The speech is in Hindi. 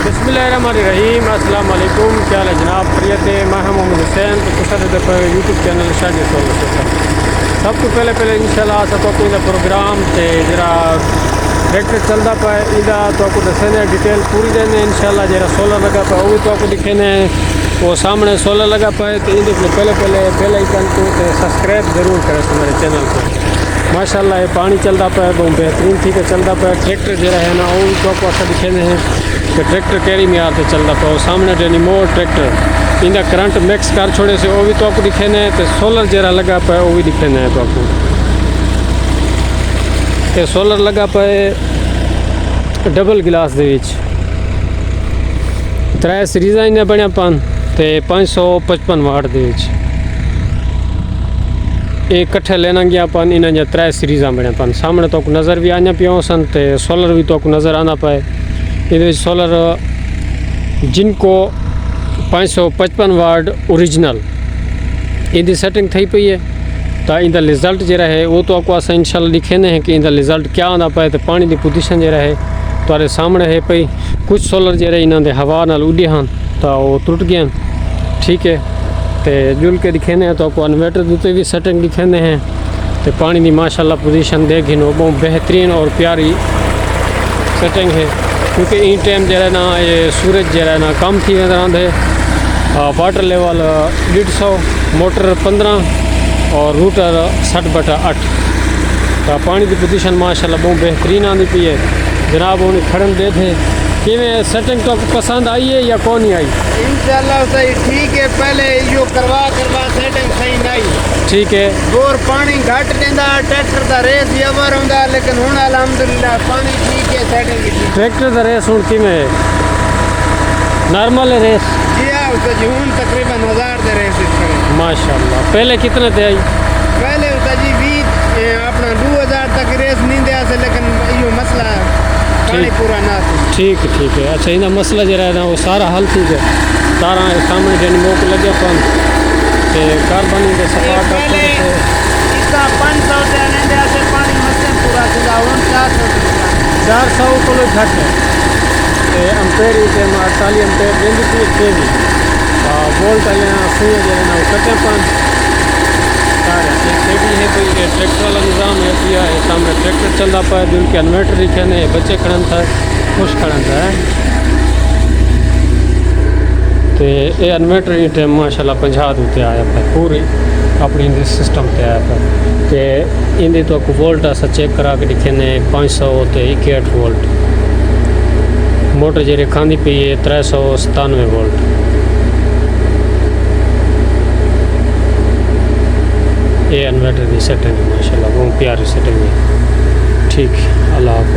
बिस्मिल्लाहिर्रहमानिर्रहीम अस्सलाम वालेकुम। क्या हाल है जनाब, खैरियत है? मैं हूं मोहम्मद हुसैन। तो कुछ पर यूट्यूब चैनल शादी सब तो पहले इंशाल्लाह अस तो प्रोग्राम ते जरा ट्रैक्टर चलता पे इदा तो दसने डिटेल पूरी देने इंशाल्लाह। जरा सोलर लगा पे वो तो दिखेने वो सामने सोलर लगा पाए तो इन पहले बेल आइकन को सब्सक्राइब ज़रूर करें हमारे चैनल को। माशाल्लाह ये पानी चलता पाए बहुत बेहतरीन थी कि चलता पाए। ट्रैक्टर जरा है ना वो तो अच्छा दिखेने हैं कि ट्रैक्टर कड़ी म्यार से चलता पाओ। सामने जो मोर ट्रैक्टर इंदा करंट मिक्स कर छोड़े से वो भी तो आपको दिखेने तो सोलर जरा लगा पाए वो भी दिखेने है तो आपको कि सोलर लगा पाए डबल गिलास दे विच 3 सीरीज़ा इन्हें बनिया पान तो 555 वाट दे विच एक कट्ठे लेना गया पान इन्हें जो 3 सीरीज़ा बनिया पान। सामने तो नज़र भी आना पिया सन तो सोलर भी तो नज़र आना पाए। ये सोलर जिनको 555 वाट ओरिजिनल इनकी सेटिंग थी पई है तो इनका रिजल्ट जरा है वो तो आपको अस इंशाल्लाह लिखेने हैं कि इनका रिजल्ट क्या आना पाए। तो पानी की पोजीशन जरा है तो सामने है पई। कुछ सोलर जरा इन्होंने हवा नाल उड़े हैं तो वो टुट गए ठीक है। तो जुल के दिखेने हैं तो आपको इन्वर्टर उत्ते भी सेटिंग दिखेने हैं तो पानी की माशाल्लाह पोजीशन देख बहुत बेहतरीन और प्यारी सेटिंग है। क्योंकि इन टाइम जरा ना ये सूरज जरा ना कम थी रहंदे। वाटर लेवल 150 मोटर 15 और रूटर 60/8 तो पानी की पोजीशन माशाल्लाह बहुत बेहतरीन आती पी है जनाब। उन्हें खड़न दे थे कि सेटिंग तो पसंद आई है या कौन नहीं आई? इंशाल्लाह सही ठीक है। पहले यो करवा सेटिंग सही नहीं ठीक है। बोर पानी घट देंदा ट्रैक्टर का रेस भी अवर होंदा लेकिन हुण अल्हम्दुलिल्लाह पानी ठीक है सेटिंग की। ट्रैक्टर का रेस हुण किवें नॉर्मल रेस? जी हाँ उसका जी हुण तकरीबन 1000 दे रेस करे माशाल्लाह। पहले कितने थे आई? पहले उसका जी 20 अपना 2000 तक रेस नहीं दिया से लेकिन यो मसला पानी पूरा ना ठीक है। अच्छा इनका मसला जरा है ना वो सारा हल थी है सारा सामने जन मोक लगे पन ते कार्बन के सफा पहले इसका 500 देने दिया से पानी मसले पूरा सीधा 400 किलो घट है ते एम्पेयर के 48 एम्पेयर देंदी थी केवी वोल्ट आया सुई जरा ना कटे पन सारे केवी है कोई ट्रैक्टर वाला निज़ाम है पिया है। सामने ट्रैक्टर चलता पाए दिल के इन्वर्टर दिखे ने बच्चे खड़न था खुश खड़न था तो ये इन्वर्टर ही टाइम माशाल्लाह 50 उत्ते आया पाए पूरी अपनी इंदे सिस्टम ते आया पाए तो इंदे तो वोल्ट अस चेक करा के दिखे ने 500 तो 61 वोल्ट मोटर जी खाँदी पी है 397 वोल्ट। ये इन्वर्टर की सेटिंग माशाल्लाह बहुत प्यारी सेटिंग है ठीक। अल्लाह।